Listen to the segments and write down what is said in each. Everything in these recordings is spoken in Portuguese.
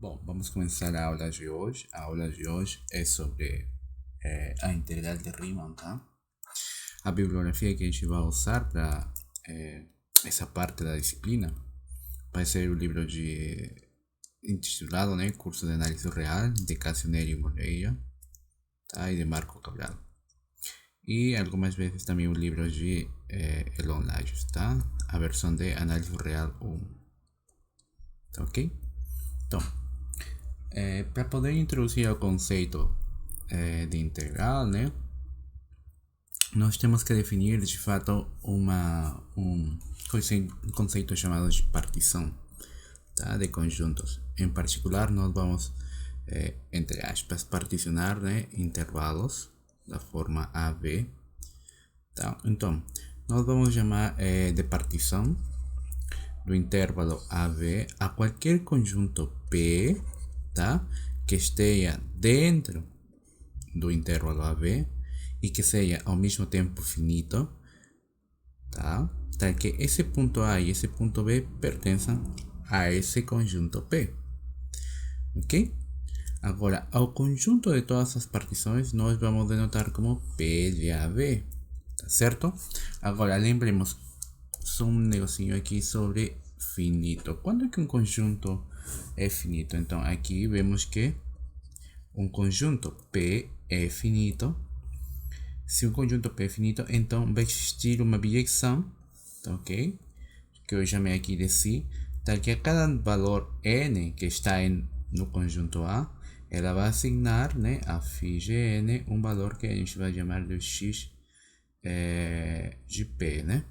Bom, vamos começar a aula de hoje. A aula de hoje é sobre a integral de Riemann, tá? A bibliografia que a gente vai usar para essa parte da disciplina vai ser o livro intitulado, né, Curso de Análise Real, de Cássio Nery Moreira, tá? E de Marco Cabral. E algumas vezes também o livro de Elon Lajos, tá? A versão de Análise Real 1. Tá ok? Então, para poder introduzir o conceito de integral, né, nós temos que definir de fato um conceito chamado de partição, tá, de conjuntos. Em particular, nós vamos, entre aspas, particionar, né, intervalos da forma AB. Tá? Então, nós vamos chamar de partição do intervalo AB a qualquer conjunto P, tá, que esteja dentro do intervalo AB e que seja ao mesmo tempo finito, tá? Tal que esse ponto A e esse ponto B pertençam a esse conjunto P, ok? Agora, ao conjunto de todas as partições nós vamos denotar como P de AB, tá certo? Agora, lembremos só um negocinho aqui sobre finito. Quando é que um conjunto é finito? Então, aqui vemos que um conjunto P é finito. Se um conjunto P é finito, então vai existir uma bijecção, tá, ok? Que eu chamei aqui de Si, tal que a cada valor n que está no conjunto A, ela vai assignar, né, a φ de n um valor que a gente vai chamar de x de P, né?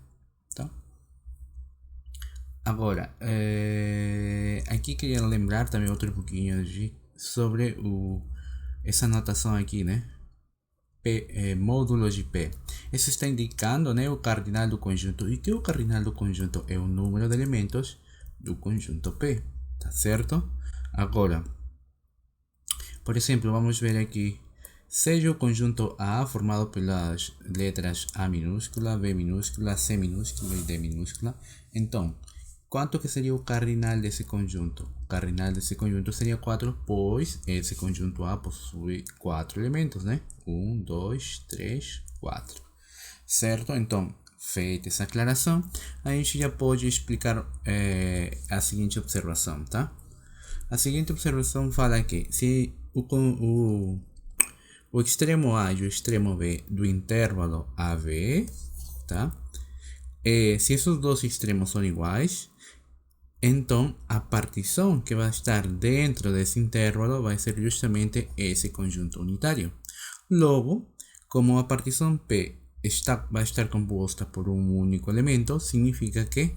Tá? Agora, aqui queria lembrar também outro pouquinho sobre essa notação aqui, né? P, módulo de P. Isso está indicando, né, o cardinal do conjunto. E que o cardinal do conjunto é o número de elementos do conjunto P, tá certo? Agora, por exemplo, vamos ver aqui. Seja o conjunto A formado pelas letras A minúscula, B minúscula, C minúscula e D minúscula. Então, quanto que seria o cardinal desse conjunto? O cardinal desse conjunto seria 4, pois esse conjunto A possui 4 elementos, né? 1, 2, 3, 4. Certo? Então, feita essa aclaração, a gente já pode explicar a seguinte observação, tá? A seguinte observação fala que se o extremo A e o extremo B do intervalo AB, tá? Se esses dois extremos são iguais, então a partição que vai estar dentro desse intervalo vai ser justamente esse conjunto unitário. Logo, como a partição P vai estar composta por um único elemento, significa que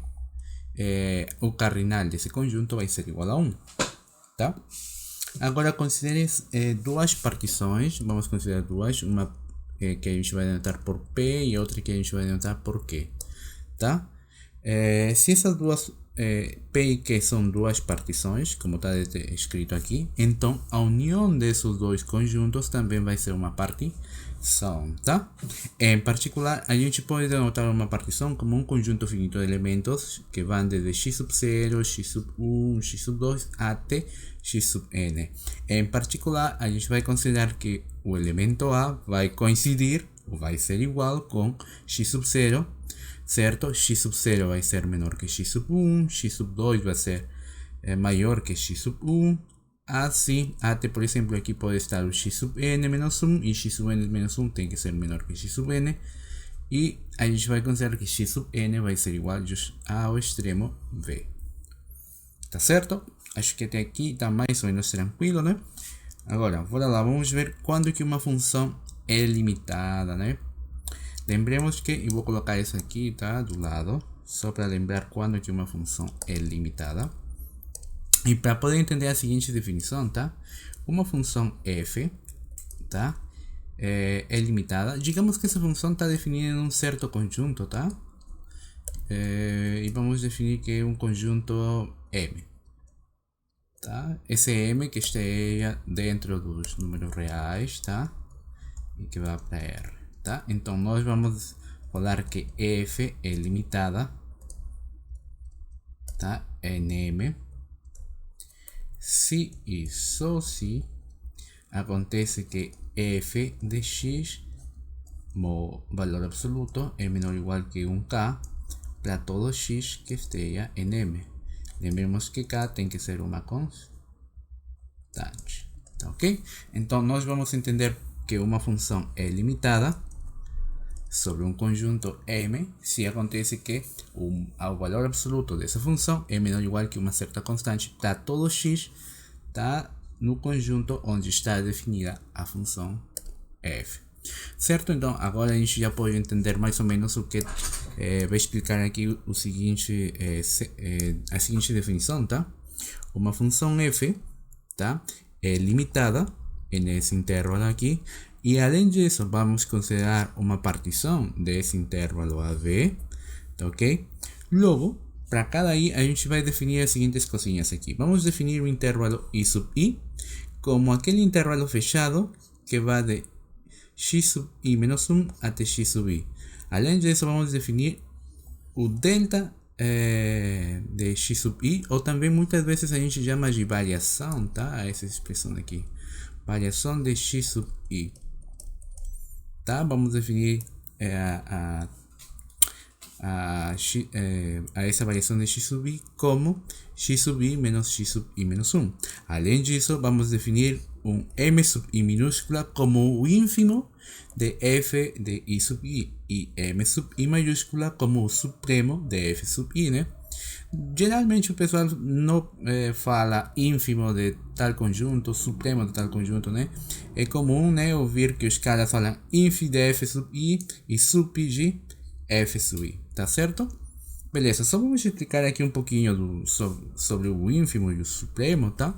o cardinal desse conjunto vai ser igual a 1. Tá? Agora considere duas partições, vamos considerar duas, uma que a gente vai denotar por P e outra que a gente vai denotar por Q, tá? Se essas duas P e Q são duas partições, como está escrito aqui, então a união desses dois conjuntos também vai ser uma partição, tá? Em particular, a gente pode denotar uma partição como um conjunto finito de elementos que vão desde x sub 0, x sub 1, x sub 2 até x sub n. Em particular, a gente vai considerar que o elemento A vai coincidir ou vai ser igual com x sub 0, certo? X sub 0 vai ser menor que x sub 1, x sub 2 vai ser maior que x sub 1, assim, até por exemplo aqui pode estar o x sub n menos 1 e x sub n menos 1 tem que ser menor que x sub n, e a gente vai considerar que x sub n vai ser igual ao extremo v, tá certo? Acho que até aqui está mais ou menos tranquilo, né? Agora, bora lá, vamos ver quando que uma função é limitada, né? Lembremos que, eu vou colocar isso aqui, tá, do lado, só para lembrar quando que uma função é limitada. E para poder entender a seguinte definição, tá? Uma função f, tá, é limitada. Digamos que essa função está definida em um certo conjunto, tá? E vamos definir que é um conjunto M. Tá? Esse M que esteja dentro dos números reais, tá? E que vai para R, tá? Então nós vamos falar que f é limitada, tá? Em M, se e só se acontece que f de x, valor absoluto, é menor ou igual que 1k para todo x que esteja em M. Lembremos que k tem que ser uma constante. Tá, ok? Então nós vamos entender que uma função é limitada sobre um conjunto M se acontece que o valor absoluto dessa função é menor ou igual que uma certa constante para todo x tá no conjunto onde está definida a função f. Certo? Então agora a gente já pode entender mais ou menos o que vai explicar aqui o seguinte, a seguinte definição, tá? Uma função f, tá? É limitada nesse intervalo aqui, e além disso vamos considerar uma partição desse intervalo AV, tá, ok? Logo, para cada i a gente vai definir as seguintes coisinhas aqui. Vamos definir o intervalo i sub i como aquele intervalo fechado que vai de x sub i menos 1 até x sub i. Além disso, vamos definir o delta de x sub i, ou também muitas vezes a gente chama de variação, tá? Essa expressão aqui, variação de x sub i, tá? Vamos definir a essa variação de x sub i como x sub i menos 1. Além disso, vamos definir um m sub i minúscula como o ínfimo de f de i sub i, e m sub i maiúscula como o supremo de f sub i, né? Geralmente o pessoal não fala ínfimo de tal conjunto, supremo de tal conjunto, né? É comum, né, ouvir que os caras falam ínfimo de f sub i e sup de f sub i, tá certo? Beleza, só vamos explicar aqui um pouquinho sobre o ínfimo e o supremo, tá?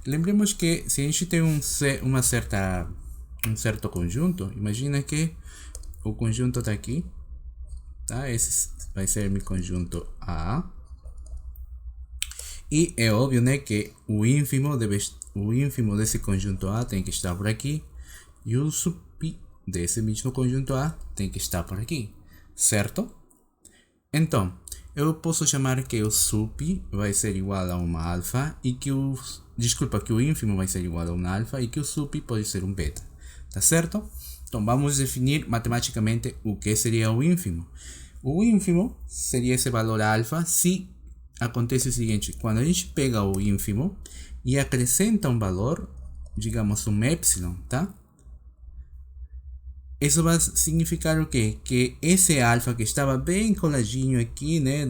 Lembremos que se a gente tem um certo conjunto, imagina que o conjunto está aqui, tá? Esse vai ser meu conjunto A. E é óbvio, né, que o ínfimo desse conjunto A tem que estar por aqui, e o sup desse mesmo conjunto A tem que estar por aqui, certo? Então, eu posso chamar que o sup vai ser igual a uma alfa e que o ínfimo vai ser igual a um alfa e que o sup pode ser um beta, tá certo? Então vamos definir matematicamente o que seria o ínfimo. O ínfimo seria esse valor alfa se acontece o seguinte: quando a gente pega o ínfimo e acrescenta um valor, digamos um epsilon, tá? Isso vai significar o quê? Que esse alfa que estava bem coladinho aqui, né,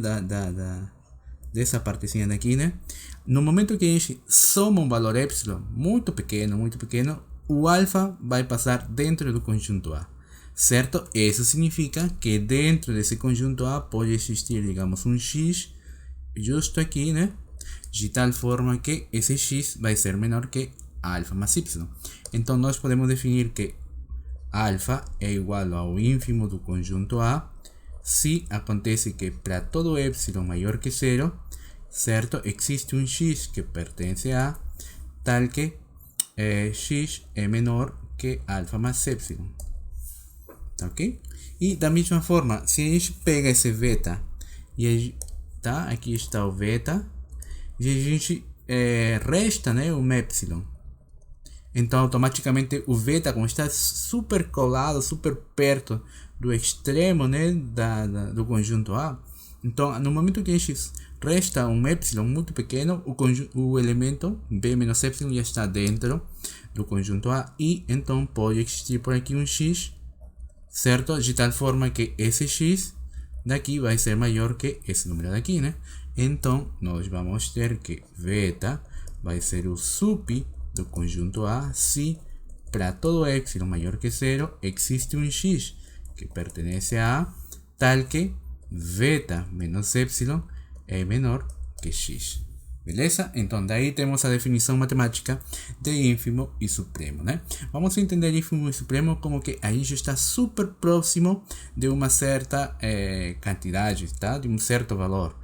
dessa partezinha daqui, né? No momento que a gente soma um valor epsilon muito pequeno, o alfa vai passar dentro do conjunto A, certo? Isso significa que dentro desse conjunto A pode existir, digamos, um x justo aqui, né? De tal forma que esse x vai ser menor que alfa mais y. Então nós podemos definir que alfa é igual ao ínfimo do conjunto A se acontece que para todo epsilon maior que 0, certo, existe um x que pertence a tal que x é menor que alfa mais epsilon, ok? E da mesma forma, se a gente pega esse beta e tá, aqui está o beta e a gente resta, né, um epsilon. Então automaticamente o beta, como está super colado, super perto do extremo, né, do conjunto A, então no momento que a gente resta um epsilon muito pequeno, o elemento b menos epsilon já está dentro do conjunto A, e então pode existir por aqui um x, certo? De tal forma que esse x daqui vai ser maior que esse número daqui, né? Então nós vamos ter que beta vai ser o sup do conjunto A se para todo epsilon maior que 0 existe um x que pertence a A, tal que beta menos epsilon é menor que x. Beleza? Então daí temos a definição matemática de ínfimo e supremo, né? Vamos entender ínfimo e supremo como que a gente está super próximo de uma certa quantidade, tá? De um certo valor.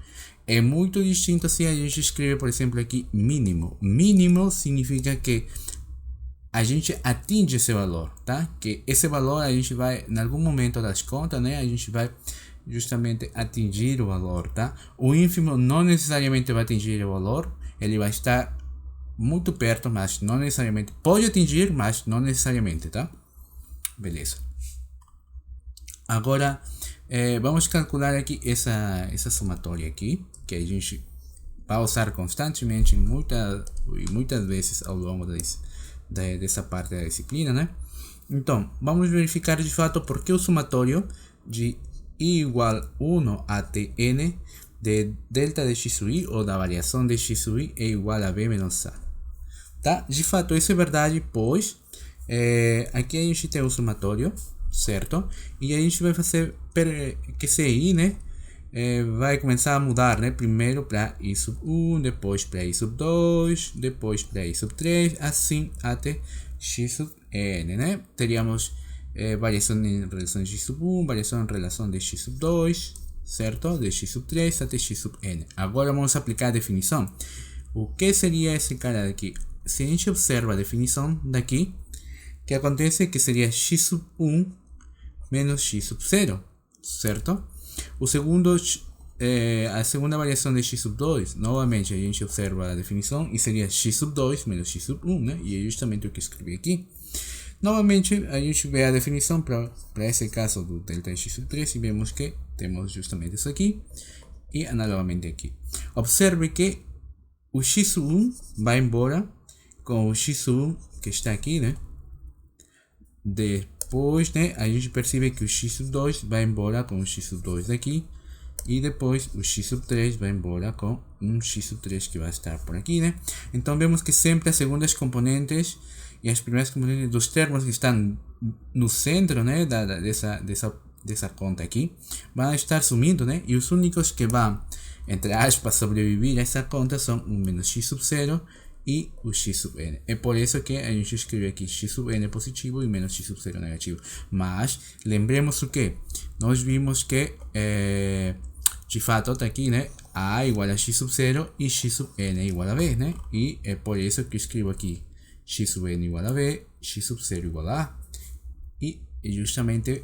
É muito distinto se a gente escreve, por exemplo, aqui mínimo. Mínimo significa que a gente atinge esse valor, tá? Que esse valor a gente vai, em algum momento das contas, né? A gente vai justamente atingir o valor, tá? O ínfimo não necessariamente vai atingir o valor, ele vai estar muito perto, mas não necessariamente. Pode atingir, mas não necessariamente, tá? Beleza. Agora, vamos calcular aqui essa somatória aqui, que a gente vai usar constantemente muitas vezes ao longo dessa parte da disciplina, né? Então, vamos verificar de fato por que o somatório de I igual 1 até n de delta de x sub i ou da variação de x sub i é igual a b menos a. Tá? De fato, isso é verdade, pois aqui a gente tem o somatório, certo? E a gente vai fazer que esse i, né? Vai começar a mudar, né? Primeiro para i sub 1, depois para i sub 2, depois para i sub 3, assim até x sub n, né? Teríamos variação em relação de x sub 1, variação em relação de x sub 2, certo? De x sub 3 até x sub n. Agora vamos aplicar a definição. O que seria esse cara daqui? Se a gente observa a definição daqui, o que acontece é que seria x sub 1 menos x sub 0, certo? O segundo, a segunda variação de x sub 2, novamente a gente observa a definição e seria x sub 2 menos x sub 1, né? E é justamente o que escrevi aqui. Novamente a gente vê a definição para esse caso do delta de x sub 3 e vemos que temos justamente isso aqui e analogamente aqui. Observe que o x sub 1 vai embora com o x sub 1 que está aqui, né? Depois, né, a gente percebe que o x sub 2 vai embora com o x sub 2 daqui. E depois o x sub 3 vai embora com um x sub 3 que vai estar por aqui, né? Então vemos que sempre as segundas componentes e as primeiras componentes dos termos que estão no centro, né, dessa conta aqui vão estar sumindo, né? E os únicos que vão, entre aspas, sobreviver a essa conta são o menos x sub 0 e o x sub n. É por isso que a gente escreve aqui x sub n positivo e menos x sub 0 negativo. Mas lembremos o que? Nós vimos que de fato está aqui, né? A igual a x sub 0 e x sub n igual a b, né? E é por isso que eu escrevo aqui x sub n igual a b, x sub 0 igual a a. E justamente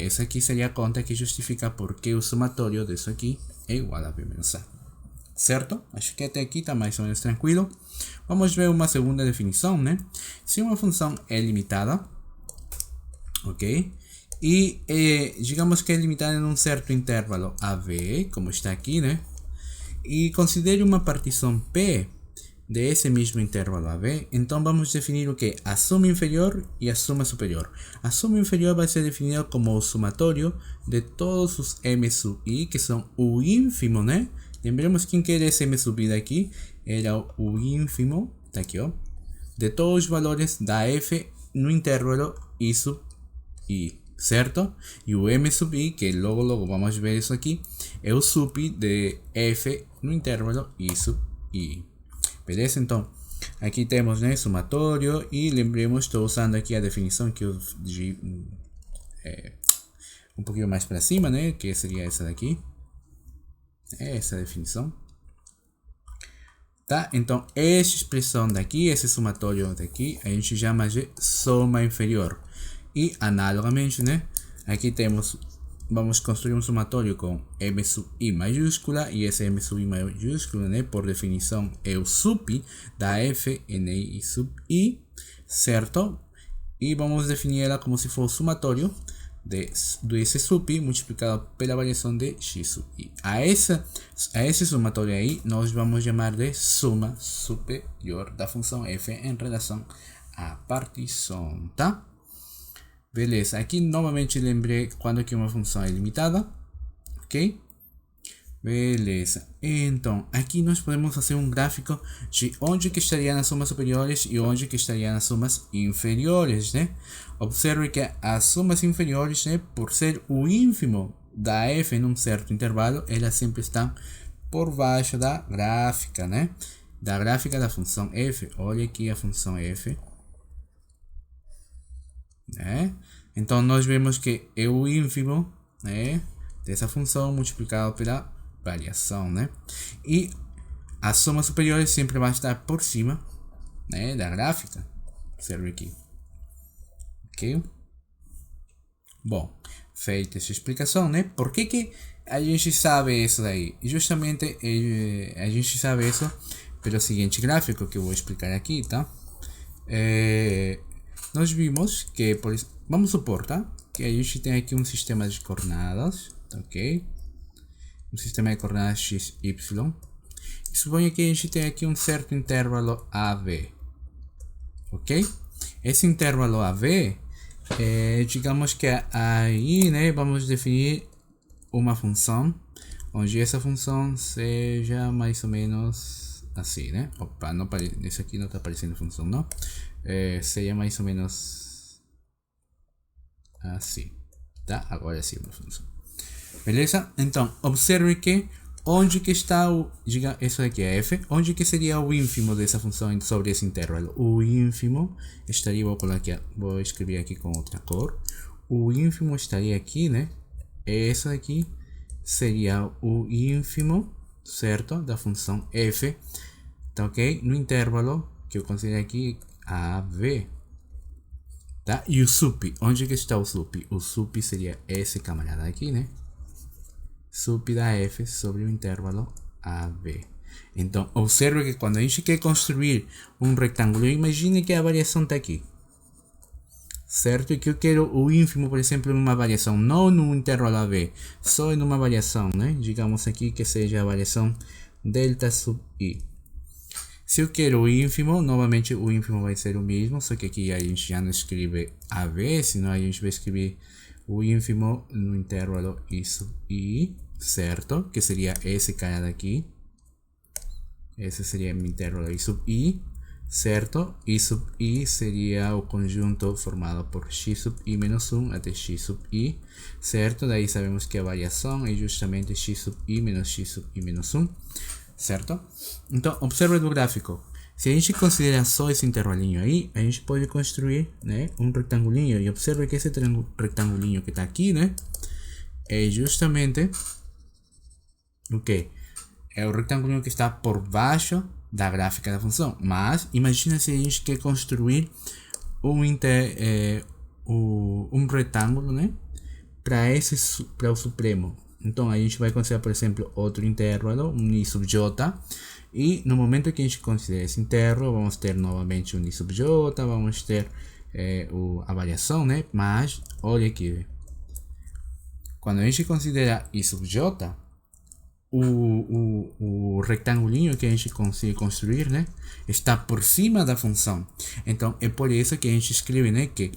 essa aqui seria a conta que justifica porque o somatório disso aqui é igual a b menos a. Certo? Acho que até aqui está mais ou menos tranquilo. Vamos ver uma segunda definição, né? Se uma função é limitada, ok? E digamos que é limitada em um certo intervalo AB, como está aqui, né? E considere uma partição P desse mesmo intervalo AB, então vamos definir o que? A soma inferior e a soma superior. A soma inferior vai ser definida como o somatório de todos os m sub i, que são o ínfimo, né? Lembremos quem que era esse m sub i daqui, era o ínfimo, tá aqui ó, de todos os valores da f no intervalo i sub i, certo? E o m sub i, que logo vamos ver isso aqui, é o sub de f no intervalo i sub i. Beleza? Então, aqui temos, né, somatório e lembremos, estou usando aqui a definição que eu di um pouquinho mais para cima, né, que seria essa daqui. Essa definição. Tá? Então, essa expressão daqui, esse somatório daqui, a gente chama de soma inferior. E, analogamente, né, aqui temos, vamos construir um somatório com m sub i maiúscula, e esse m sub i maiúscula, né, por definição, é o sub da f em i sub i, certo? E vamos definir ela como se fosse somatório desse sub i multiplicado pela variação de x sub i. A esse somatório aí, nós vamos chamar de soma superior da função f em relação à partição, tá? Beleza, aqui novamente lembrei quando que uma função é limitada, ok? Beleza, então aqui nós podemos fazer um gráfico de onde que estaria nas somas superiores e onde que estaria nas somas inferiores, né? Observe que as somas inferiores, né, por ser o ínfimo da f em um certo intervalo, elas sempre estão por baixo da gráfica, né? Da gráfica da função f. Olha aqui a função f, né? Então nós vemos que é o ínfimo, né, dessa função multiplicado pela variação, né? E as somas superiores sempre vai estar por cima, né, da gráfica. Observe aqui. Ok? Bom, feita essa explicação, né? Por que a gente sabe isso daí? Justamente a gente sabe isso pelo seguinte gráfico que eu vou explicar aqui, tá? Nós vimos que, vamos supor, tá? Que a gente tem aqui um sistema de coordenadas, ok? Um sistema de coordenadas x, y. E suponha que a gente tem aqui um certo intervalo AB, ok? Esse intervalo AB, digamos que aí, né, vamos definir uma função, onde essa função seja mais ou menos assim, né? Opa, não isso aqui não está aparecendo função, não? Seria mais ou menos assim, tá? Agora sim uma função. Beleza? Então, observe que onde que está o, diga, isso aqui é f, onde que seria o ínfimo dessa função sobre esse intervalo? O ínfimo estaria, vou escrever aqui com outra cor. O ínfimo estaria aqui, né? Isso aqui seria o ínfimo, certo? Da função f, tá ok? No intervalo que eu considero aqui AB, tá? E o sup, onde que está o sup? O sup seria esse camarada aqui, né? Sup da f sobre o intervalo AB. Então, observe que quando a gente quer construir um retângulo, imagine que a variação está aqui, certo? E que eu quero o ínfimo, por exemplo, numa variação, não no intervalo AB, só em uma variação, né? Digamos aqui que seja a variação delta sub i. Se eu quero o ínfimo, novamente o ínfimo vai ser o mesmo, só que aqui a gente já não escreve AB, senão a gente vai escrever o ínfimo no intervalo i sub i, certo? Que seria esse cara daqui. Esse seria o intervalo i sub i, certo? I sub i seria o conjunto formado por x sub i menos 1 até x sub i, certo? Daí sabemos que a variação é justamente x sub i menos 1, certo? Então, observe do gráfico. Se a gente considerar só esse intervalinho aí, a gente pode construir, né, um retangulinho. E observe que esse retangulinho que está aqui, né, é justamente o que? É o retangulinho que está por baixo da gráfica da função. Mas imagina se a gente quer construir um retângulo, né, para o supremo. Então a gente vai considerar, por exemplo, outro intervalo, um i sub j. E no momento que a gente considera esse intervalo, vamos ter novamente um i sub j, vamos ter a variação, né? Mas olha aqui, quando a gente considera i sub j, o retangulinho que a gente consegue construir, né, está por cima da função. Então é por isso que a gente escreve, né, que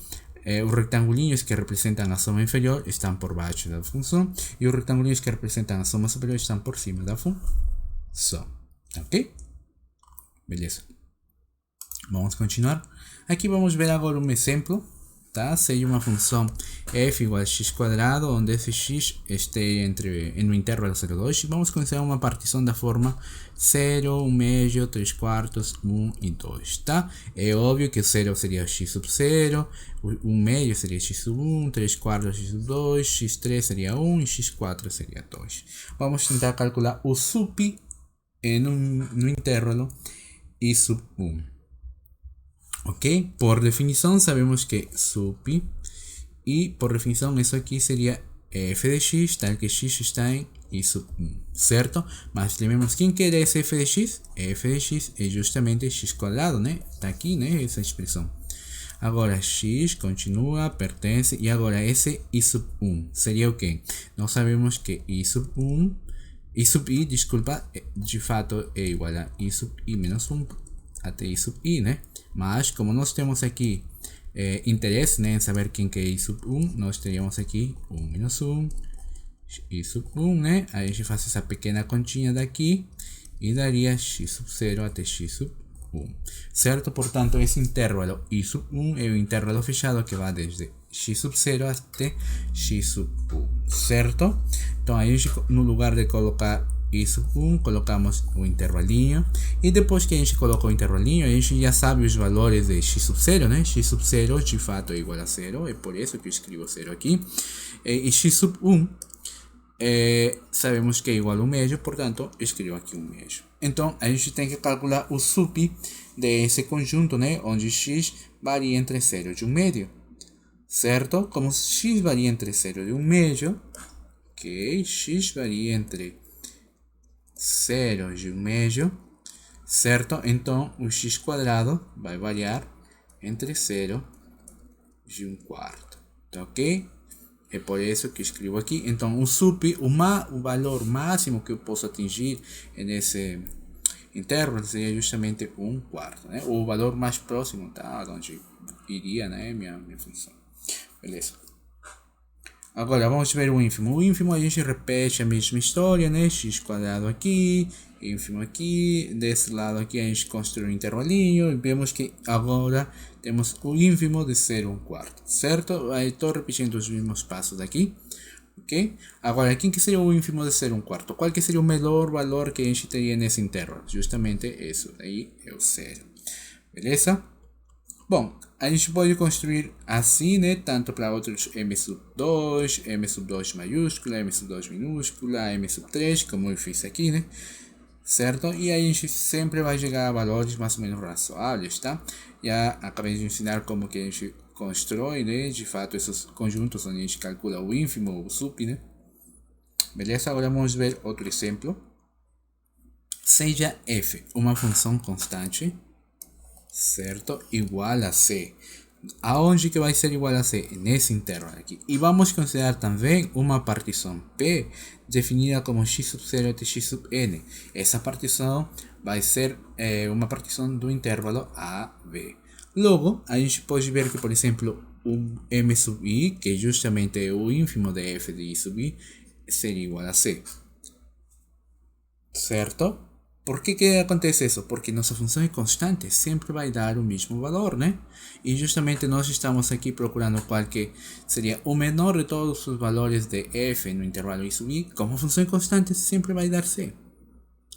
os retangulinhos que representam a soma inferior estão por baixo da função e os retangulinhos que representam a soma superior estão por cima da função. Ok? Beleza. Vamos continuar. Aqui vamos ver agora um exemplo, tá? Seria uma função f igual a x quadrado, onde esse x esteja no intervalo 0, 2. Vamos considerar uma partição da forma 0, 1 meio, 3 quartos, 1 e 2, tá? É óbvio que o 0 seria x sub 0, o 1 meio seria x sub 1, 3 quartos x sub 2, x3 seria 1 e x4 seria 2. Vamos tentar calcular o sup no intervalo i sub 1. Ok, por definição sabemos que sup, e por definição isso aqui seria f de x, tal que x está em i sub 1, certo? Mas lembremos quem que é esse f de x? F de x é justamente x quadrado, né? Está aqui, né? Essa expressão. Agora x continua, pertence, e agora esse i sub 1 seria o quê? Nós sabemos que i sub i, desculpa, de fato é igual a i sub i menos 1 até i sub i, né? Mas como nós temos aqui interesse, né, em saber quem que é i sub 1, nós teríamos aqui 1 menos 1, i sub 1, né? Aí a gente faz essa pequena continha daqui e daria x sub 0 até x sub 1, certo? Portanto, esse intervalo i sub 1 é o intervalo fechado que vai desde x sub 0 até x sub 1, certo? Então, aí a gente, no lugar de colocar i sub 1, colocamos o intervalinho, e depois que a gente coloca o intervalinho, a gente já sabe os valores de x sub 0, né? X sub 0 de fato é igual a 0, é por isso que eu escrevo 0 aqui, e x sub 1 sabemos que é igual a 1 meio, portanto eu escrevo aqui 1 meio. Então a gente tem que calcular o sup desse conjunto, né? Onde x varia entre 0 e 1 meio, certo? Como x varia entre 0 e 1 meio, ok, x varia entre 0 e 1 meio, certo? Então o x quadrado vai variar entre 0 e 1/4, tá ok? É por isso que escrevo aqui. Então o sup, o valor máximo que eu posso atingir nesse intervalo seria justamente 1/4, né? O valor mais próximo, tá? Onde iria, né, minha função. Beleza. Agora vamos ver o ínfimo. O ínfimo a gente repete a mesma história, né? X quadrado aqui, ínfimo aqui. Desse lado aqui a gente construi um intervalinho. E vemos que agora temos o ínfimo de 0/1/4, certo? Aí estou repetindo os mesmos passos aqui. Ok? Agora, quem que seria o ínfimo de 0/1/4? Qual que seria o melhor valor que a gente teria nesse intervalo? Justamente isso daí é o 0. Beleza? Bom, a gente pode construir assim, né? Tanto para outros m2, m2 maiúscula, m2 minúscula, m3, como eu fiz aqui, né? Certo? E a gente sempre vai chegar a valores mais ou menos razoáveis, tá? Já acabei de ensinar como que a gente constrói, né? De fato, esses conjuntos onde a gente calcula o ínfimo ou o sup, né? Beleza? Agora vamos ver outro exemplo. Seja f uma função constante, certo? Igual a c. Aonde que vai ser igual a c? Nesse intervalo aqui. E vamos considerar também uma partição P definida como x sub 0 até x sub n. Essa partição vai ser uma partição do intervalo a, b. Logo, a gente pode ver que, por exemplo, o m sub i, que justamente é o ínfimo de f de i sub i, seria igual a c. Certo? Por que acontece isso? Porque nossa função é constante, sempre vai dar o mesmo valor, né? E justamente nós estamos aqui procurando qual que seria o menor de todos os valores de f no intervalo i sub i. Como a função é constante, sempre vai dar c.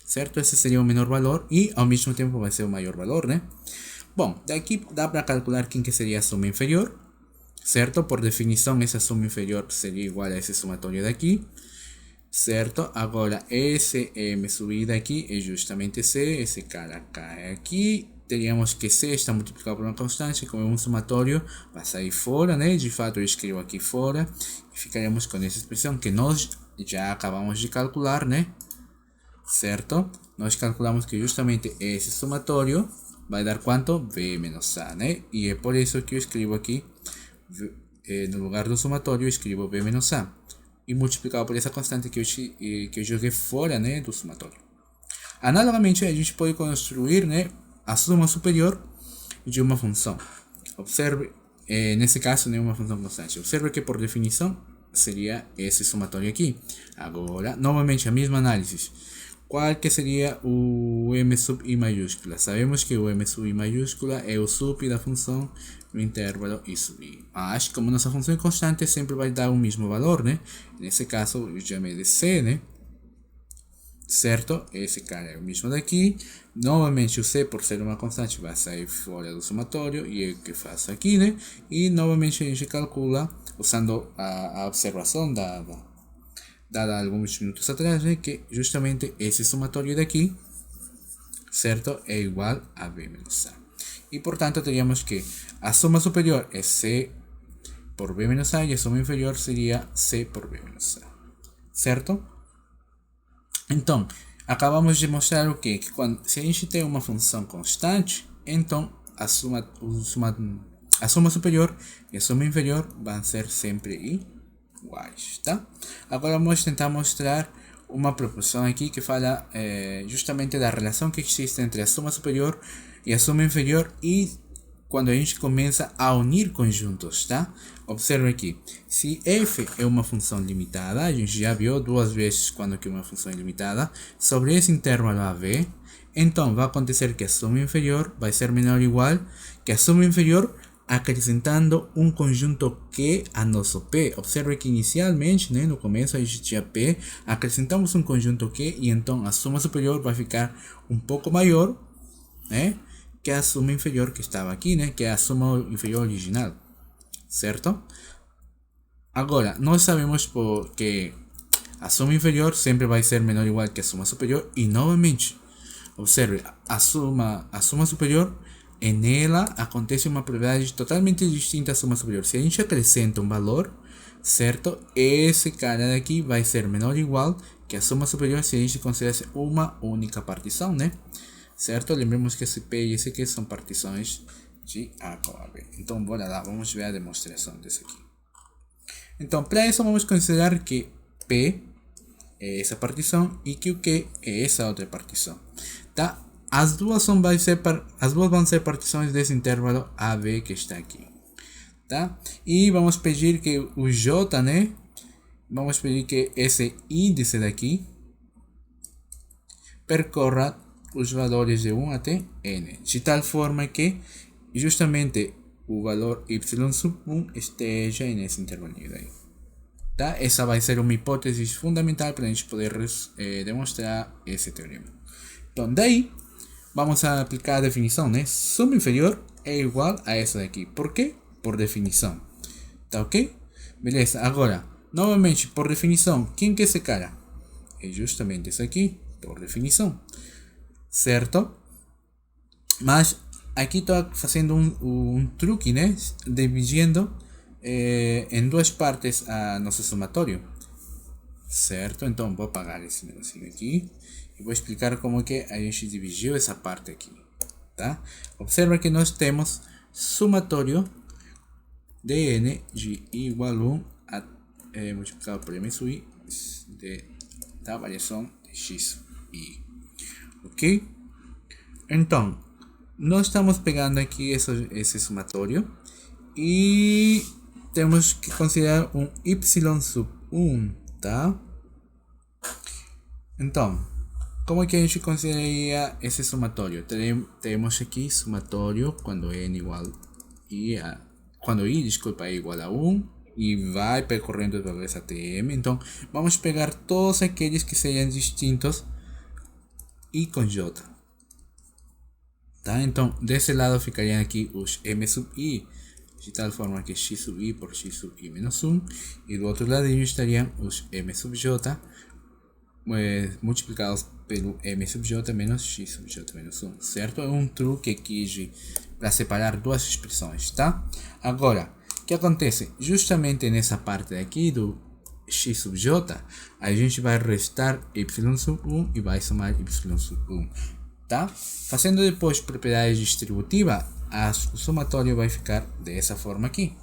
Certo? Esse seria o menor valor e ao mesmo tempo vai ser o maior valor, né? Bom, daqui dá para calcular quem que seria a soma inferior, certo? Por definição, essa soma inferior seria igual a esse somatório daqui. Certo? Agora, esse m subida aqui é justamente c, esse cara cai aqui. Teríamos que c está multiplicado por uma constante, como é um somatório, vai sair fora, né? De fato, eu escrevo aqui fora. E ficaremos com essa expressão que nós já acabamos de calcular, né? Certo? Nós calculamos que justamente esse somatório vai dar quanto? B menos A, né? E é por isso que eu escrevo aqui, no lugar do somatório, eu escrevo B menos A. E multiplicado por essa constante que eu joguei fora, né, do somatório. Analogamente, a gente pode construir, né, a soma superior de uma função. Observe, nesse caso, né, uma função constante. Observe que, por definição, seria esse somatório aqui. Agora, novamente, a mesma análise. Qual que seria o m sub i maiúscula? Sabemos que o m sub i maiúscula é o sup da função no intervalo i sub i. Mas, como nossa função é constante, sempre vai dar o mesmo valor, né? Nesse caso, eu chamei de c, né? Certo? Esse cara é o mesmo daqui. Novamente, o c, por ser uma constante, vai sair fora do somatório. E é o que faço aqui, né? E, novamente, a gente calcula, usando a observação dada alguns minutos atrás, né, que justamente esse somatório daqui, certo, é igual a b menos a. E portanto teríamos que a soma superior é c por b menos a e a soma inferior seria c por b menos a, certo? Então, acabamos de mostrar o quê? Que se a gente tem uma função constante, então a soma superior e a soma inferior vão ser sempre iguais, tá? Agora vamos tentar mostrar uma proporção aqui que fala justamente da relação que existe entre a soma superior e a soma inferior e quando a gente começa a unir conjuntos, tá? Observe aqui, se f é uma função limitada, a gente já viu duas vezes quando que uma função é limitada, sobre esse intervalo AB, então vai acontecer que a soma inferior vai ser menor ou igual que a soma inferior acrescentando um conjunto Q a nosso P. Observe que inicialmente, né, no começo a gente tinha P, acrescentamos um conjunto Q e então a soma superior vai ficar um pouco maior, né, que a soma inferior que estava aqui, né, que é a soma inferior original, certo? Agora, nós sabemos que a soma inferior sempre vai ser menor ou igual que a soma superior e novamente, observe, a soma superior, nela acontece uma propriedade totalmente distinta à soma superior. Se a gente acrescenta um valor, certo? Esse cara daqui vai ser menor ou igual que a soma superior se a gente considerasse uma única partição, né? certo? Lembremos que esse P e esse Q são partições de A com AB. Então, bora lá, vamos ver a demonstração disso aqui. Então, para isso, vamos considerar que P é essa partição e que o Q é essa outra partição, tá? As duas vão ser partições desse intervalo AB que está aqui, tá? E vamos pedir que o J, né? Vamos pedir que esse índice daqui percorra os valores de 1 até n, de tal forma que justamente o valor y sub 1 esteja nesse intervalinho daí. Tá? Essa vai ser uma hipótese fundamental para a gente poder demonstrar esse teorema. Então, daí, vamos a aplicar a definição, né? Suma inferior é igual a essa daqui. Por quê? Por definição. Tá ok? Beleza. Agora, novamente, por definição, quem que é esse cara? É justamente esse aqui, por definição. Certo? Mas aqui estou fazendo um truque, né? Dividindo em duas partes a nosso somatório. Certo? Então vou apagar esse negocinho aqui e vou explicar como que a gente dividiu essa parte aqui. Tá? Observa que nós temos somatório de n de igual a 1 multiplicado por m sub i da variação de x i. Ok? Então, nós estamos pegando aqui esse somatório e temos que considerar um y sub 1, tá? Então, como é que a gente consideraria esse somatório? Temos aqui somatório quando n igual quando i é igual a 1 e vai percorrendo os valores até m. Então, vamos pegar todos aqueles que sejam distintos i com j. Tá? Então, desse lado ficariam aqui os m sub i, de tal forma que x sub i por x sub i menos 1. E do outro lado estariam os m sub j multiplicados pelo m sub j menos x sub j menos 1. Certo? É um truque aqui para separar duas expressões. Tá? Agora, o que acontece? Justamente nessa parte aqui do x sub j, a gente vai restar y sub 1 e vai somar y sub 1. Tá? Fazendo depois propriedade distributiva, o somatório vai ficar dessa forma aqui.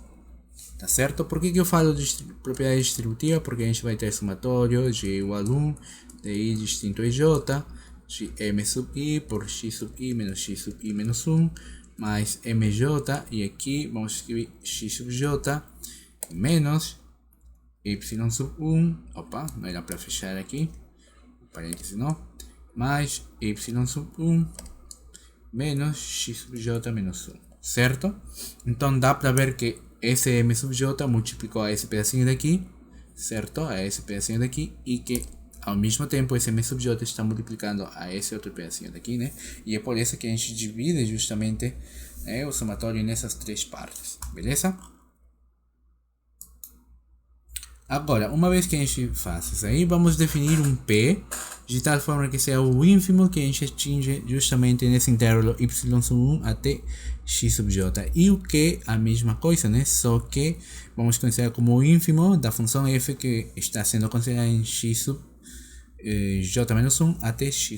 Tá certo? Por que eu falo de propriedade distributiva? Porque a gente vai ter somatório g igual a 1 de i distinto a j de m sub i por x sub i menos 1 mais mj, e aqui vamos escrever x sub j menos y sub 1, opa, não era para fechar aqui, parênteses não, mais y sub 1 menos x sub j menos 1, certo? Então dá para ver que esse m sub j multiplicou a esse pedacinho daqui, certo? A esse pedacinho daqui, e que ao mesmo tempo esse m sub j está multiplicando a esse outro pedacinho daqui, né? E é por isso que a gente divide justamente, né, o somatório nessas três partes, beleza? Agora, uma vez que a gente faz isso aí, vamos definir um P de tal forma que seja o ínfimo que a gente atinge justamente nesse intervalo y sub 1 até x sub j. E o que a mesma coisa, né? Só que vamos considerar como o ínfimo da função f que está sendo considerada em x sub j menos 1 até y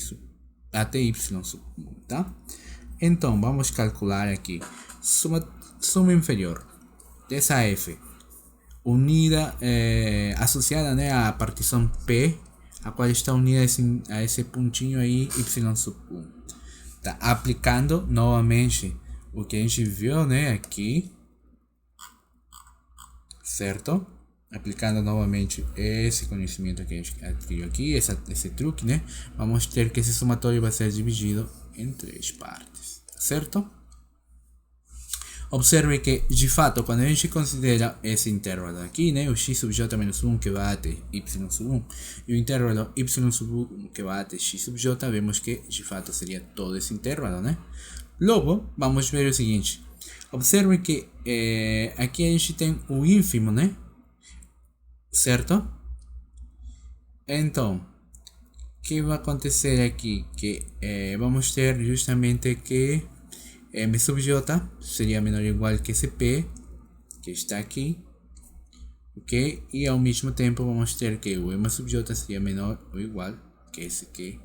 sub 1, tá? Então, vamos calcular aqui suma inferior dessa f unida, associada, né, à partição P, a qual está unida a esse pontinho aí y sub 1. Tá? Aplicando novamente o que a gente viu, né, aqui, certo? Aplicando novamente esse conhecimento que a gente adquiriu aqui, esse truque, né, vamos ter que esse somatório vai ser dividido em três partes, certo? Observe que, de fato, quando a gente considera esse intervalo aqui, né, o x sub j menos 1 que vai até y sub 1 e o intervalo y sub 1 que vai até x sub j, vemos que, de fato, seria todo esse intervalo, né? Logo, vamos ver o seguinte. Observe que aqui a gente tem o ínfimo, né? Certo? Então, o que vai acontecer aqui? Que vamos ter justamente que m sub j seria menor ou igual que esse p que está aqui, ok? E ao mesmo tempo vamos ter que o m sub j seria menor ou igual que esse que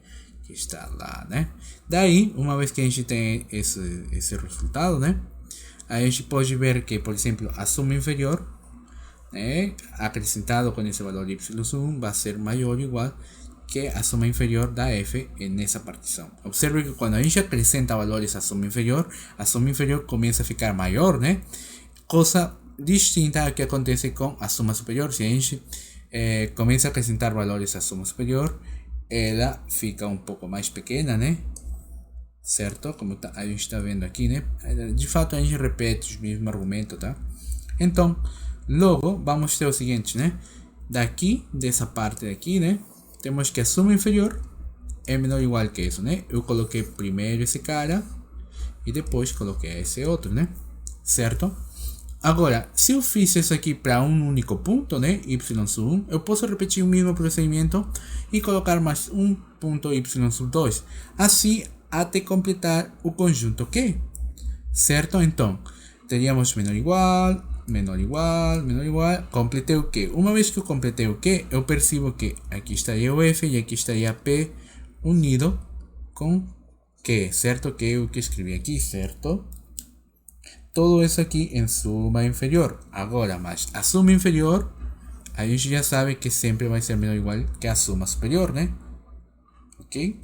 que está lá, né? Daí, uma vez que a gente tem esse resultado, né? A gente pode ver que, por exemplo, a soma inferior, né, acrescentado com esse valor y1 vai ser maior ou igual que a soma inferior da f nessa partição. Observe que quando a gente acrescenta valores à soma inferior, a soma inferior começa a ficar maior, né? Coisa distinta ao que acontece com a soma superior. Se a gente começa a acrescentar valores à soma superior, ela fica um pouco mais pequena, né? Certo? Como a gente está vendo aqui, né? De fato, a gente repete o mesmo argumento, tá? Então, logo, vamos ter o seguinte, né? Daqui, dessa parte aqui, né? Temos que a soma inferior é menor ou igual que isso, né? Eu coloquei primeiro esse cara e depois coloquei esse outro, né? Certo? Agora, se eu fiz isso aqui para um único ponto, né? Y sub 1, eu posso repetir o mesmo procedimento e colocar mais um ponto Y sub 2. Assim, até completar o conjunto Q. Certo? Então, teríamos menor igual, menor igual, menor igual, completei o Q. Uma vez que eu completei o Q, eu percebo que aqui estaria o F e aqui estaria P unido com Q, certo? Que é o que escrevi aqui, certo? Todo isso aqui em suma inferior. Agora, mas a suma inferior, a gente já sabe que sempre vai ser menor ou igual que a suma superior, né? Ok?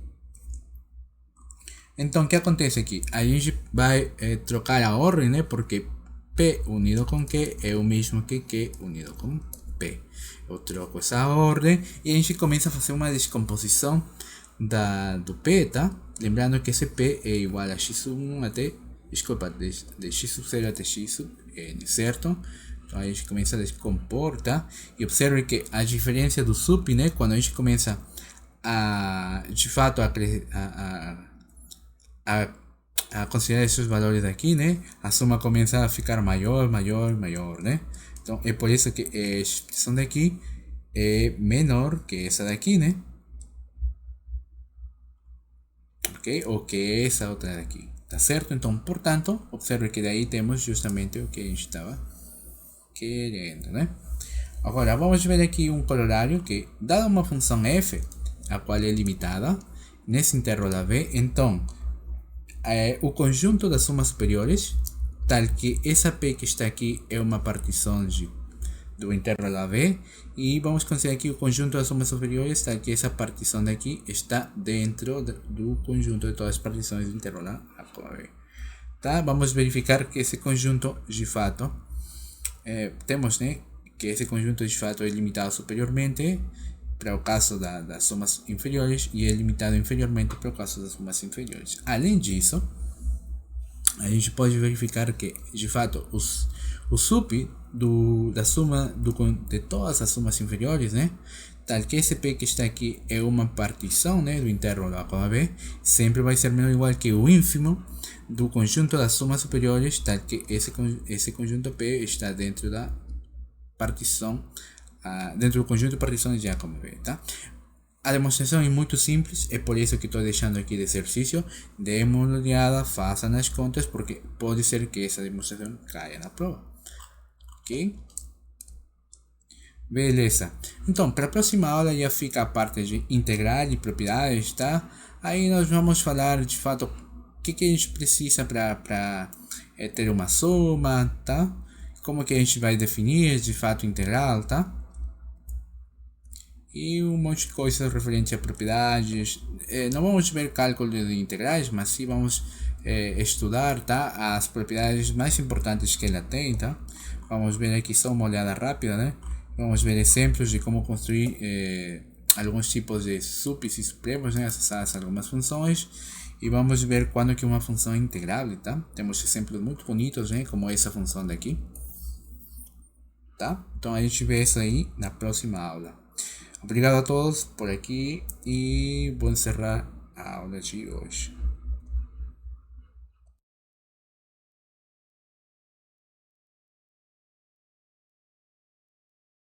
Então, o que acontece aqui? A gente vai trocar a ordem, né? Porque P unido com Q é o mesmo que Q unido com P. Eu troco essa ordem e a gente começa a fazer uma descomposição do P, tá? Lembrando que esse P é igual a x1 até, desculpa, de x sub 0 até x sub n, certo? Então a gente começa a descompor, tá? E observe que a diferença do sup, né? Quando a gente começa a, de fato, a considerar esses valores aqui, né? A soma começa a ficar maior, maior, maior, né? Então é por isso que a expressão daqui é menor que essa daqui, né? Ok? Ou que essa outra daqui, tá certo? Então, portanto, observe que daí temos justamente o que a gente estava querendo, né? Agora, vamos ver aqui um corolário que, dada uma função f, a qual é limitada, nesse intervalo AB, então, o conjunto das somas superiores, tal que essa P que está aqui é uma partição do intervalo AB, e vamos considerar aqui o conjunto das somas superiores, tal que essa partição daqui está dentro do conjunto de todas as partições do intervalo A com AB. Tá? Vamos verificar que esse conjunto, de fato, temos, né, que esse conjunto de fato é limitado superiormente para o caso das somas inferiores e é limitado inferiormente para o caso das somas inferiores. Além disso, a gente pode verificar que, de fato, o sup da soma de todas as somas inferiores, né, tal que esse P que está aqui é uma partição, né, do intervalo A com AB, sempre vai ser menor ou igual que o ínfimo do conjunto das somas superiores, tal que esse conjunto P está dentro da partição, dentro do conjunto de partições de A com B, tá? A demonstração é muito simples, é por isso que estou deixando aqui de exercício. Dê uma olhada, façam as contas, porque pode ser que essa demonstração caia na prova. Ok? Beleza. Então, para a próxima aula já fica a parte de integral e propriedades, tá? Aí nós vamos falar de fato o que a gente precisa para ter uma soma, tá? Como que a gente vai definir de fato integral, tá? E um monte de coisas referentes a propriedades. Não vamos ver cálculo de integrais, mas sim vamos estudar, tá, as propriedades mais importantes que ela tem, tá? Vamos ver aqui só uma olhada rápida, né? Vamos ver exemplos de como construir alguns tipos de sups e supremos, né, associados a algumas funções. E vamos ver quando que uma função é integrável, tá? Temos exemplos muito bonitos, né, como essa função daqui. Tá? Então a gente vê isso aí na próxima aula. Obrigado a todos por aqui e vou encerrar a aula de hoje.